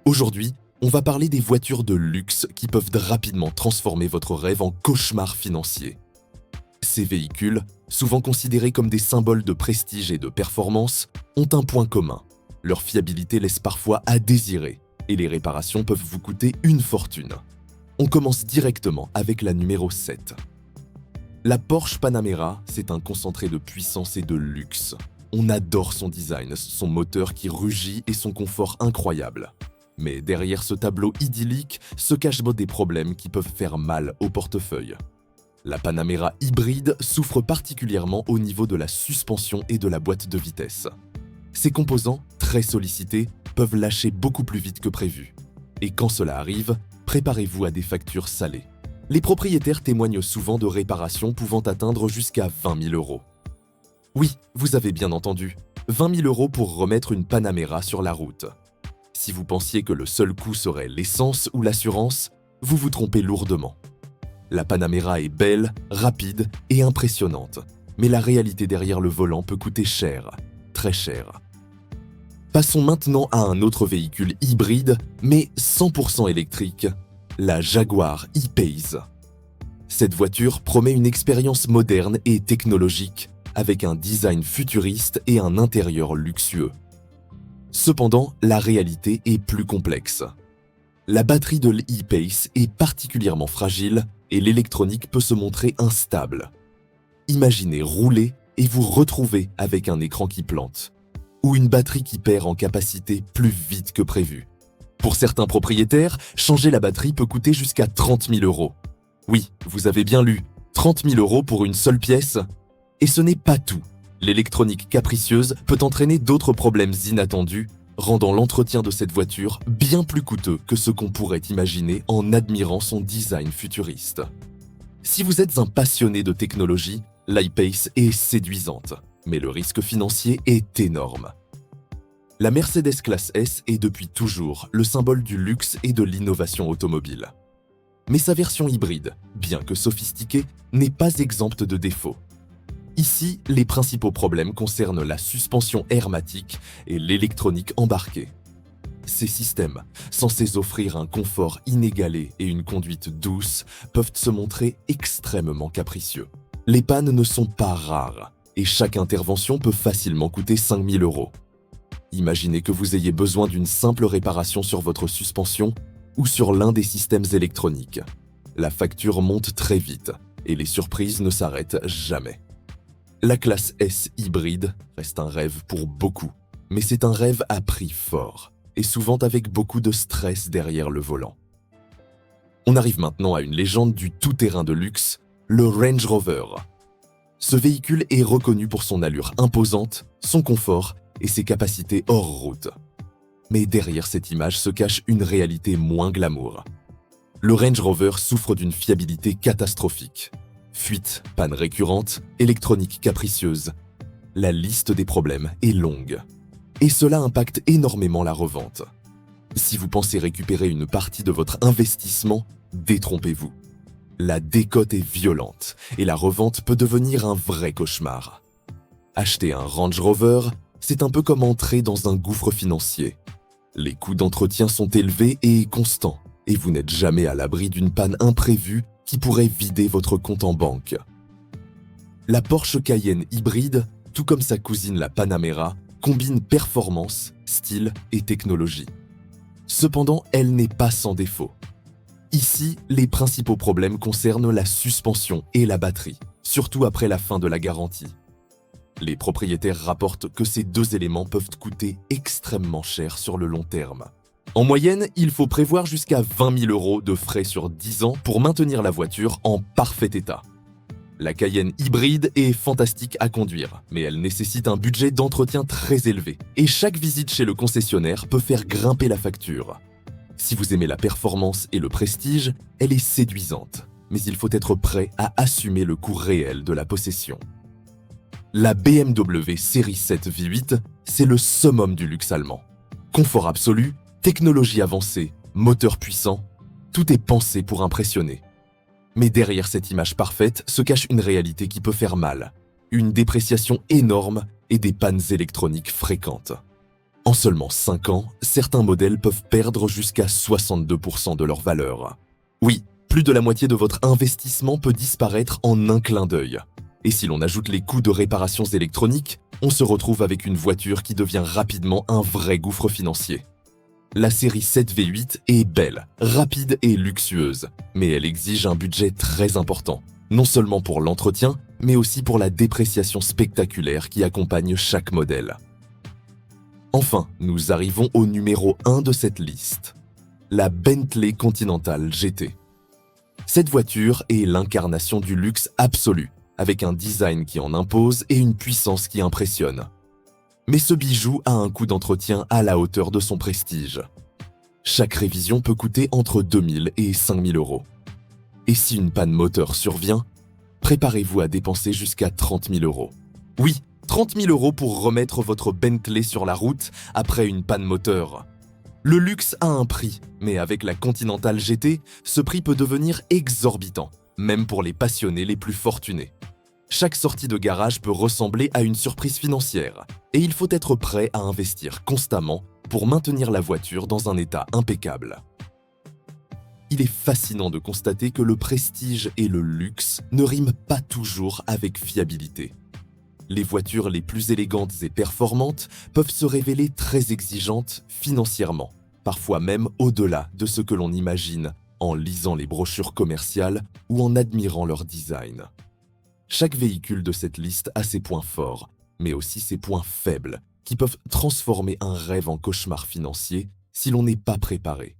Aujourd'hui, on va parler des voitures de luxe qui peuvent rapidement transformer votre rêve en cauchemar financier. Ces véhicules, souvent considérés comme des symboles de prestige et de performance, ont un point commun. Leur fiabilité laisse parfois à désirer et les réparations peuvent vous coûter une fortune. On commence directement avec la numéro 7. La Porsche Panamera, c'est un concentré de puissance et de luxe. On adore son design, son moteur qui rugit et son confort incroyable. Mais derrière ce tableau idyllique se cachent des problèmes qui peuvent faire mal au portefeuille. La Panamera hybride souffre particulièrement au niveau de la suspension et de la boîte de vitesse. Ces composants, très sollicités, peuvent lâcher beaucoup plus vite que prévu. Et quand cela arrive, préparez-vous à des factures salées. Les propriétaires témoignent souvent de réparations pouvant atteindre jusqu'à 20 000 euros. Oui, vous avez bien entendu, 20 000 euros pour remettre une Panamera sur la route. Si vous pensiez que le seul coût serait l'essence ou l'assurance, vous vous trompez lourdement. La Panamera est belle, rapide et impressionnante, mais la réalité derrière le volant peut coûter cher, très cher. Passons maintenant à un autre véhicule hybride, mais 100% électrique, la Jaguar E-Pace. Cette voiture promet une expérience moderne et technologique, avec un design futuriste et un intérieur luxueux. Cependant, la réalité est plus complexe. La batterie de l'E-Pace est particulièrement fragile et l'électronique peut se montrer instable. Imaginez rouler et vous retrouver avec un écran qui plante, ou une batterie qui perd en capacité plus vite que prévu. Pour certains propriétaires, changer la batterie peut coûter jusqu'à 30 000 euros. Oui, vous avez bien lu, 30 000 euros pour une seule pièce. Et ce n'est pas tout. L'électronique capricieuse peut entraîner d'autres problèmes inattendus, rendant l'entretien de cette voiture bien plus coûteux que ce qu'on pourrait imaginer en admirant son design futuriste. Si vous êtes un passionné de technologie, l'E-Pace est séduisante, mais le risque financier est énorme. La Mercedes Classe S est depuis toujours le symbole du luxe et de l'innovation automobile. Mais sa version hybride, bien que sophistiquée, n'est pas exempte de défauts. Ici, les principaux problèmes concernent la suspension hermétique et l'électronique embarquée. Ces systèmes, censés offrir un confort inégalé et une conduite douce, peuvent se montrer extrêmement capricieux. Les pannes ne sont pas rares et chaque intervention peut facilement coûter 5 000 euros. Imaginez que vous ayez besoin d'une simple réparation sur votre suspension ou sur l'un des systèmes électroniques. La facture monte très vite et les surprises ne s'arrêtent jamais. La classe S hybride reste un rêve pour beaucoup, mais c'est un rêve à prix fort, et souvent avec beaucoup de stress derrière le volant. On arrive maintenant à une légende du tout-terrain de luxe, le Range Rover. Ce véhicule est reconnu pour son allure imposante, son confort et ses capacités hors route. Mais derrière cette image se cache une réalité moins glamour. Le Range Rover souffre d'une fiabilité catastrophique. Fuites, pannes récurrentes, électronique capricieuse. La liste des problèmes est longue. Et cela impacte énormément la revente. Si vous pensez récupérer une partie de votre investissement, détrompez-vous. La décote est violente et la revente peut devenir un vrai cauchemar. Acheter un Range Rover, c'est un peu comme entrer dans un gouffre financier. Les coûts d'entretien sont élevés et constants, et vous n'êtes jamais à l'abri d'une panne imprévue qui pourrait vider votre compte en banque. La Porsche Cayenne hybride, tout comme sa cousine la Panamera, combine performance, style et technologie. Cependant, elle n'est pas sans défaut. Ici, les principaux problèmes concernent la suspension et la batterie, surtout après la fin de la garantie. Les propriétaires rapportent que ces deux éléments peuvent coûter extrêmement cher sur le long terme. En moyenne, il faut prévoir jusqu'à 20 000 euros de frais sur 10 ans pour maintenir la voiture en parfait état. La Cayenne hybride est fantastique à conduire, mais elle nécessite un budget d'entretien très élevé. Et chaque visite chez le concessionnaire peut faire grimper la facture. Si vous aimez la performance et le prestige, elle est séduisante, mais il faut être prêt à assumer le coût réel de la possession. La BMW série 7 V8, c'est le summum du luxe allemand. Confort absolu, technologie avancée, moteur puissant, tout est pensé pour impressionner. Mais derrière cette image parfaite se cache une réalité qui peut faire mal, une dépréciation énorme et des pannes électroniques fréquentes. En seulement 5 ans, certains modèles peuvent perdre jusqu'à 62% de leur valeur. Oui, plus de la moitié de votre investissement peut disparaître en un clin d'œil. Et si l'on ajoute les coûts de réparations électroniques, on se retrouve avec une voiture qui devient rapidement un vrai gouffre financier. La série 7 V8 est belle, rapide et luxueuse, mais elle exige un budget très important, non seulement pour l'entretien, mais aussi pour la dépréciation spectaculaire qui accompagne chaque modèle. Enfin, nous arrivons au numéro 1 de cette liste, la Bentley Continental GT. Cette voiture est l'incarnation du luxe absolu, avec un design qui en impose et une puissance qui impressionne. Mais ce bijou a un coût d'entretien à la hauteur de son prestige. Chaque révision peut coûter entre 2 000 et 5 000 euros. Et si une panne moteur survient, préparez-vous à dépenser jusqu'à 30 000 euros. Oui, 30 000 euros pour remettre votre Bentley sur la route après une panne moteur. Le luxe a un prix, mais avec la Continental GT, ce prix peut devenir exorbitant, même pour les passionnés les plus fortunés. Chaque sortie de garage peut ressembler à une surprise financière, et il faut être prêt à investir constamment pour maintenir la voiture dans un état impeccable. Il est fascinant de constater que le prestige et le luxe ne riment pas toujours avec fiabilité. Les voitures les plus élégantes et performantes peuvent se révéler très exigeantes financièrement, parfois même au-delà de ce que l'on imagine en lisant les brochures commerciales ou en admirant leur design. Chaque véhicule de cette liste a ses points forts, mais aussi ses points faibles, qui peuvent transformer un rêve en cauchemar financier si l'on n'est pas préparé.